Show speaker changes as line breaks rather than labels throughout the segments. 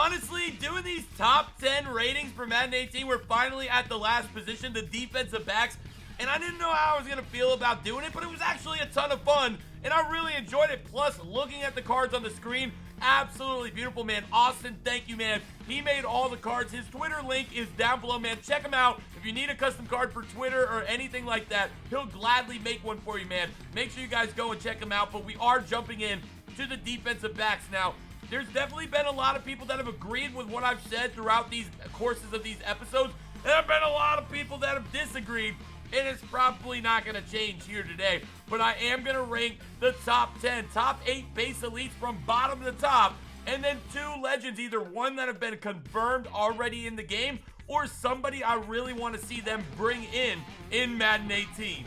honestly, doing these top 10 ratings for Madden 18, we're finally at the last position, the defensive backs. And I didn't know how I was going to feel about doing it, but it was actually a ton of fun, and I really enjoyed it. Plus, looking at the cards on the screen, absolutely beautiful, man. Austin, thank you, man. He made all the cards. His Twitter link is down below, man. Check him out. If you need a custom card for Twitter or anything like that, he'll gladly make one for you, man. Make sure you guys go and check him out, but we are jumping in to the defensive backs now. There's definitely been a lot of people that have agreed with what I've said throughout these courses of these episodes, and there have been a lot of people that have disagreed. And it's probably not going to change here today, but I am going to rank the top 10, top 8 base elites from bottom to top, and then 2 legends, either one that have been confirmed already in the game, or somebody I really want to see them bring in Madden 18.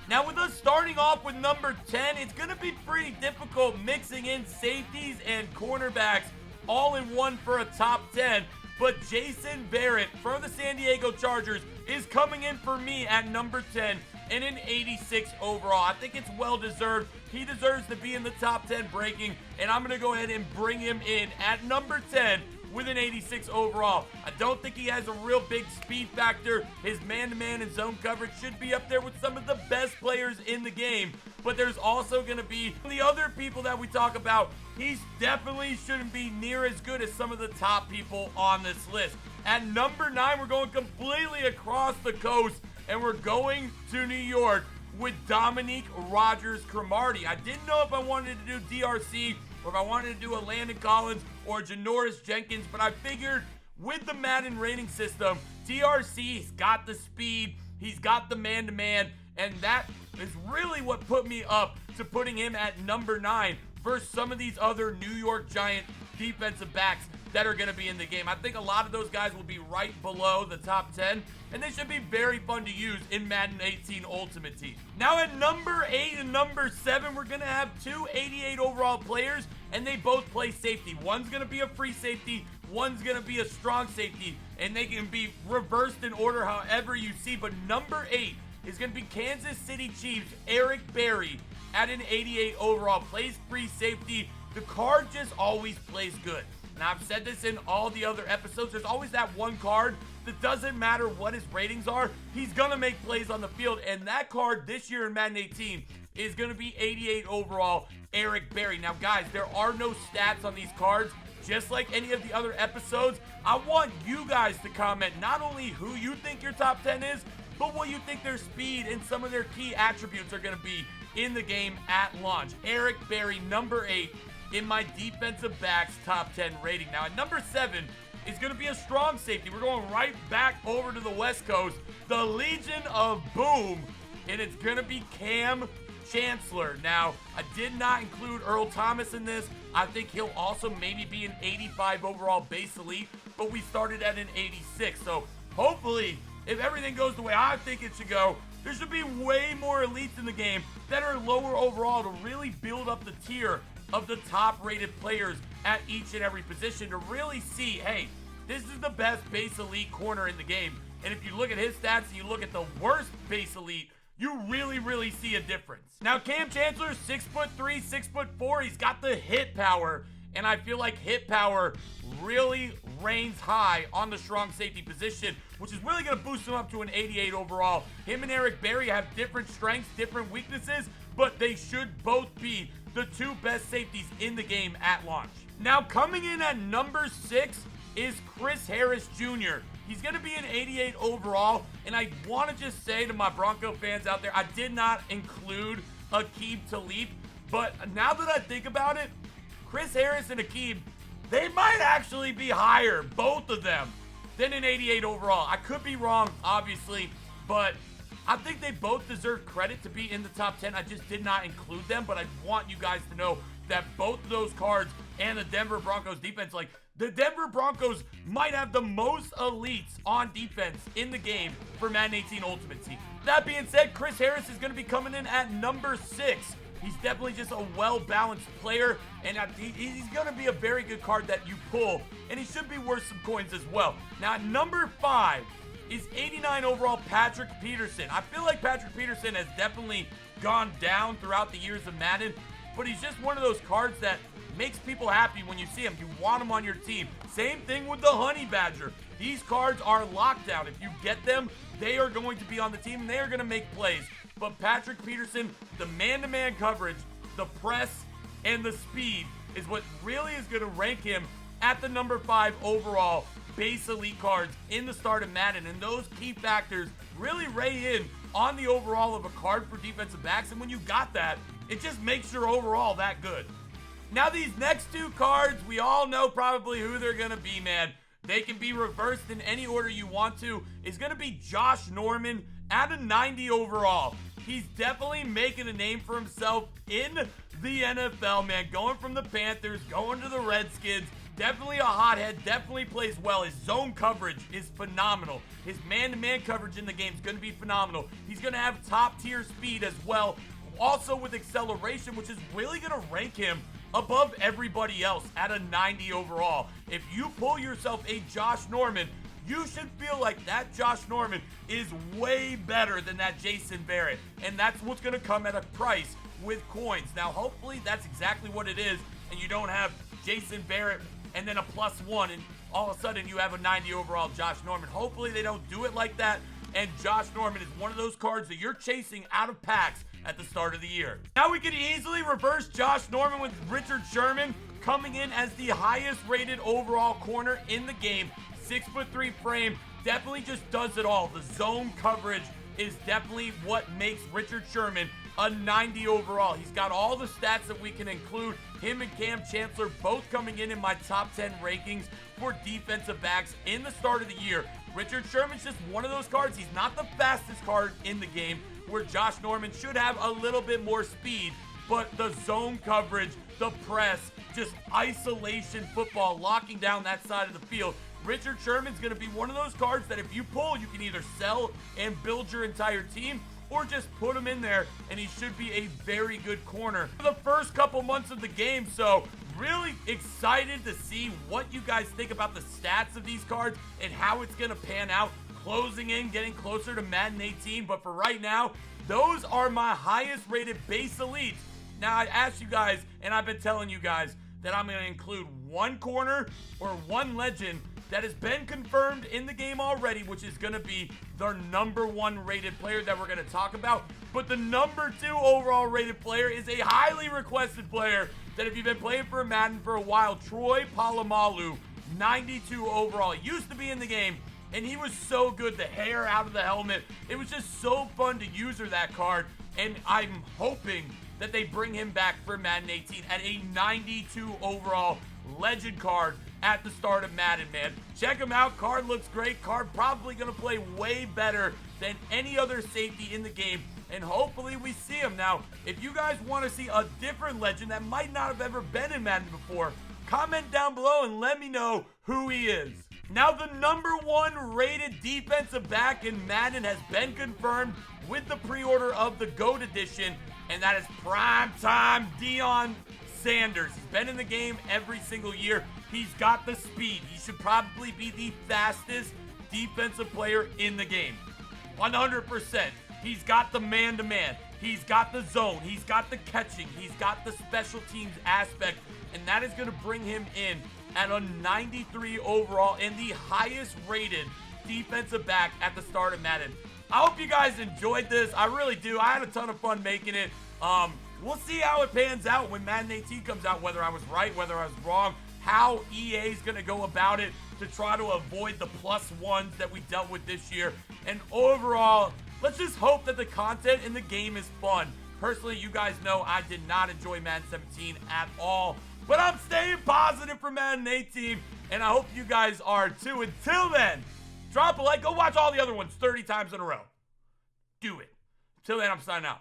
Now, with us starting off with number 10, it's going to be pretty difficult mixing in safeties and cornerbacks all in one for a top 10, but Jason Barrett from the San Diego Chargers is coming in for me at number 10 and an 86 overall. I think it's well deserved. He deserves to be in the top 10 breaking, and I'm going to go ahead and bring him in at number 10 with an 86 overall. I don't think he has a real big speed factor. His man-to-man and zone coverage should be up there with some of the best players in the game, but there's also going to be the other people that we talk about. He definitely shouldn't be near as good as some of the top people on this list. At number 9, we're going completely across the coast, and we're going to New York with Dominique Cromartie. I didn't know if I wanted to do DRC or if I wanted to do a Landon Collins or Janoris Jenkins, but I figured with the Madden rating system, DRC's got the speed, he's got the man-to-man, and that is really what put me up to putting him at number 9 versus some of these other New York Giant defensive backs that are going to be in the game. I think a lot of those guys will be right below the top 10, and they should be very fun to use in Madden 18 Ultimate Team. Now at number 8 and number 7, we're going to have 2 88 overall players, and they both play safety. One's going to be a free safety, one's going to be a strong safety, and they can be reversed in order however you see. But number 8 is going to be Kansas City Chiefs Eric Berry at an 88 overall. Plays free safety. The card just always plays good. And I've said this in all the other episodes. There's always that one card that doesn't matter what his ratings are. He's going to make plays on the field. And that card this year in Madden 18 is going to be 88 overall, Eric Berry. Now, guys, there are no stats on these cards. Just like any of the other episodes, I want you guys to comment not only who you think your top 10 is, but what you think their speed and some of their key attributes are going to be in the game at launch. Eric Berry, number 8. In my defensive backs top 10 rating. Now at number 7 is going to be a strong safety. We're going right back over to the West Coast, the Legion of Boom, and it's going to be Kam Chancellor. Now, I did not include Earl Thomas in this. I think he'll also maybe be an 85 overall base elite, but we started at an 86. So hopefully, if everything goes the way I think it should go, there should be way more elites in the game that are lower overall to really build up the tier of the top rated players at each and every position to really see, hey, this is the best base elite corner in the game. And if you look at his stats and you look at the worst base elite, you really see a difference. Now, Kam Chancellor, 6'3", 6'4". He's got the hit power, and I feel like hit power really reigns high on the strong safety position, which is really going to boost him up to an 88 overall. Him and Eric Berry have different strengths, different weaknesses, but they should both be the 2 best safeties in the game at launch. Now, coming in at number 6 is Chris Harris Jr. He's going to be an 88 overall, and I want to just say to my Bronco fans out there, I did not include Aqib Talib, but now that I think about it, Chris Harris and Aqib, they might actually be higher, both of them, than an 88 overall. I could be wrong, obviously, but I think they both deserve credit to be in the top 10. I just did not include them, but I want you guys to know that both of those cards and the Denver Broncos defense, like the Denver Broncos might have the most elites on defense in the game for Madden 18 Ultimate Team. That being said, Chris Harris is going to be coming in at number 6. He's definitely just a well-balanced player, and he's going to be a very good card that you pull, and he should be worth some coins as well. Now, at number 5 is 89 overall Patrick Peterson. I feel like Patrick Peterson has definitely gone down throughout the years of Madden, but he's just one of those cards that makes people happy when you see him. You want him on your team. Same thing with the Honey Badger. These cards are lockdown. If you get them, they are going to be on the team and they are going to make plays. But Patrick Peterson, the man-to-man coverage, the press, and the speed is what really is going to rank him at the number 5 overall base elite cards in the start of Madden. And those key factors really weigh in on the overall of a card for defensive backs. And when you got that, it just makes your overall that good. Now these next 2 cards, we all know probably who they're going to be, man. They can be reversed in any order you want to. Is going to be Josh Norman at a 90 overall. He's definitely making a name for himself in the NFL, man. Going from the Panthers, going to the Redskins. Definitely a hothead, definitely plays well. His zone coverage is phenomenal. His man-to-man coverage in the game is going to be phenomenal. He's going to have top-tier speed as well. Also with acceleration, which is really going to rank him above everybody else at a 90 overall. If you pull yourself a Josh Norman, you should feel like that Josh Norman is way better than that Jason Barrett. And that's what's going to come at a price with coins. Now, hopefully that's exactly what it is, and you don't have Jason Barrett and then a +1, and all of a sudden you have a 90 overall Josh Norman. Hopefully they don't do it like that, and Josh Norman is one of those cards that you're chasing out of packs at the start of the year. Now we could easily reverse Josh Norman with Richard Sherman coming in as the highest rated overall corner in the game. 6'3" frame, definitely just does it all. The zone coverage is definitely what makes Richard Sherman a 90 overall. He's got all the stats that we can include. Him and Kam Chancellor both coming in my top 10 rankings for defensive backs in the start of the year. Richard Sherman's just one of those cards. He's not the fastest card in the game, where Josh Norman should have a little bit more speed, but the zone coverage, the press, just isolation football, locking down that side of the field. Richard Sherman's going to be one of those cards that if you pull, you can either sell and build your entire team, or just put him in there, and he should be a very good corner for the first couple months of the game. So really excited to see what you guys think about the stats of these cards and how it's going to pan out closing in, getting closer to Madden 18. But for right now, those are my highest rated base elites. Now I asked you guys, and I've been telling you guys, that I'm going to include one corner or one legend that has been confirmed in the game already, which is going to be their number 1 rated player that we're going to talk about. But the number 2 overall rated player is a highly requested player that if you've been playing for Madden for a while, Troy Polamalu, 92 overall. He used to be in the game, and he was so good. The hair out of the helmet. It was just so fun to use that card, and I'm hoping that they bring him back for Madden 18 at a 92 overall legend card at the start of Madden, man. Check him out. Card looks great. Card probably going to play way better than any other safety in the game, and hopefully we see him. Now, if you guys want to see a different legend that might not have ever been in Madden before, comment down below and let me know who he is. Now, the number 1 rated defensive back in Madden has been confirmed with the pre-order of the GOAT edition, and that is primetime Deion Sanders. He's been in the game every single year. He's got the speed. He should probably be the fastest defensive player in the game. 100%. He's got the man-to-man. He's got the zone. He's got the catching. He's got the special teams aspect. And that is going to bring him in at a 93 overall and the highest rated defensive back at the start of Madden. I hope you guys enjoyed this. I really do. I had a ton of fun making it. We'll see how it pans out when Madden 18 comes out, whether I was right, whether I was wrong, how EA is going to go about it to try to avoid the +1s that we dealt with this year. And overall, let's just hope that the content in the game is fun. Personally, you guys know I did not enjoy Madden 17 at all, but I'm staying positive for Madden 18, and I hope you guys are too. Until then, drop a like. Go watch all the other ones 30 times in a row. Do it. Until then, I'm signing out.